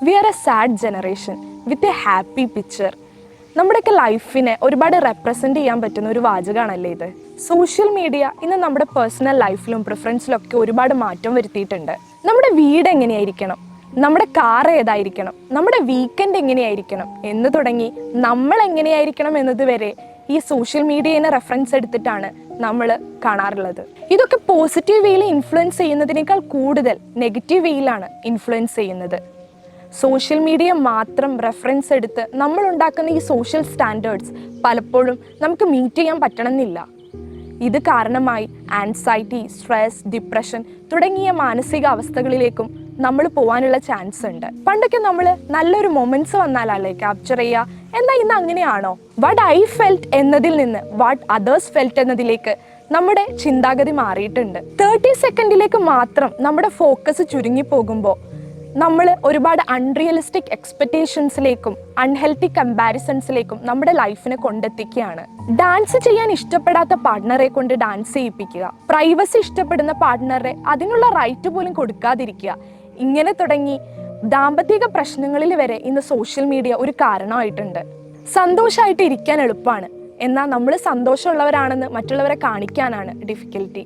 V are a sad generation with a happy picture. നമ്മുടെയൊക്കെ ലൈഫിനെ ഒരുപാട് റെപ്രസെൻ്റ് ചെയ്യാൻ പറ്റുന്ന ഒരു വാചകമാണല്ലേ ഇത്. സോഷ്യൽ മീഡിയ ഇന്ന് നമ്മുടെ പേഴ്സണൽ ലൈഫിലും പ്രിഫറൻസിലും ഒക്കെ ഒരുപാട് മാറ്റം വരുത്തിയിട്ടുണ്ട്. നമ്മുടെ വീട് എങ്ങനെയായിരിക്കണം, നമ്മുടെ കാർ ഏതായിരിക്കണം, നമ്മുടെ വീക്കെൻഡ് എങ്ങനെയായിരിക്കണം എന്ന് തുടങ്ങി നമ്മൾ എങ്ങനെയായിരിക്കണം എന്നതുവരെ ഈ സോഷ്യൽ മീഡിയനെ റെഫറൻസ് എടുത്തിട്ടാണ് നമ്മൾ കാണാറുള്ളത്. ഇതൊക്കെ പോസിറ്റീവ് വേയിൽ ഇൻഫ്ലുവൻസ് ചെയ്യുന്നതിനേക്കാൾ കൂടുതൽ നെഗറ്റീവ് വേയിലാണ് ഇൻഫ്ലുവൻസ് ചെയ്യുന്നത്. സോഷ്യൽ മീഡിയ മാത്രം റെഫറൻസ് എടുത്ത് നമ്മൾ ഉണ്ടാക്കുന്ന ഈ സോഷ്യൽ സ്റ്റാൻഡേർഡ്സ് പലപ്പോഴും നമുക്ക് മീറ്റ് ചെയ്യാൻ പറ്റണമെന്നില്ല. ഇത് കാരണമായി ആൻസൈറ്റി, സ്ട്രെസ്, ഡിപ്രഷൻ തുടങ്ങിയ മാനസിക അവസ്ഥകളിലേക്കും നമ്മൾ പോകാനുള്ള ചാൻസ് ഉണ്ട്. പണ്ടൊക്കെ നമ്മൾ നല്ലൊരു മൊമെന്റ്സ് വന്നാലല്ലേ ക്യാപ്ചർ ചെയ്യുക. എന്നാൽ ഇന്ന് അങ്ങനെയാണോ? വാട്ട് ഐ ഫെൽറ്റ് എന്നതിൽ നിന്ന് വാട്ട് അതേഴ്സ് ഫെൽറ്റ് എന്നതിലേക്ക് നമ്മുടെ ചിന്താഗതി മാറിയിട്ടുണ്ട്. 30 സെക്കൻഡിലേക്ക് മാത്രം നമ്മുടെ ഫോക്കസ് ചുരുങ്ങി പോകുമ്പോൾ നമ്മൾ ഒരുപാട് അൺറിയലിസ്റ്റിക് എക്സ്പെക്റ്റേഷൻസിലേക്കും അൺഹെൽത്തി കമ്പാരിസൺസിലേക്കും നമ്മുടെ ലൈഫിനെ കൊണ്ടെത്തിക്കുകയാണ്. ഡാൻസ് ചെയ്യാൻ ഇഷ്ടപ്പെടാത്ത പാർട്ട്ണറെ കൊണ്ട് ഡാൻസ് ചെയ്യിപ്പിക്കുക, പ്രൈവസി ഇഷ്ടപ്പെടുന്ന പാർട്ട്ണറെ അതിനുള്ള റൈറ്റ് പോലും കൊടുക്കാതിരിക്കുക, ഇങ്ങനെ തുടങ്ങി ദാമ്പത്തിക പ്രശ്നങ്ങളിൽ വരെ ഇന്ന് സോഷ്യൽ മീഡിയ ഒരു കാരണമായിട്ടുണ്ട്. സന്തോഷമായിട്ട് ഇരിക്കാൻ എളുപ്പമാണ്, എന്നാൽ നമ്മൾ സന്തോഷമുള്ളവരാണെന്ന് മറ്റുള്ളവരെ കാണിക്കാനാണ് ഡിഫിക്കൽറ്റി.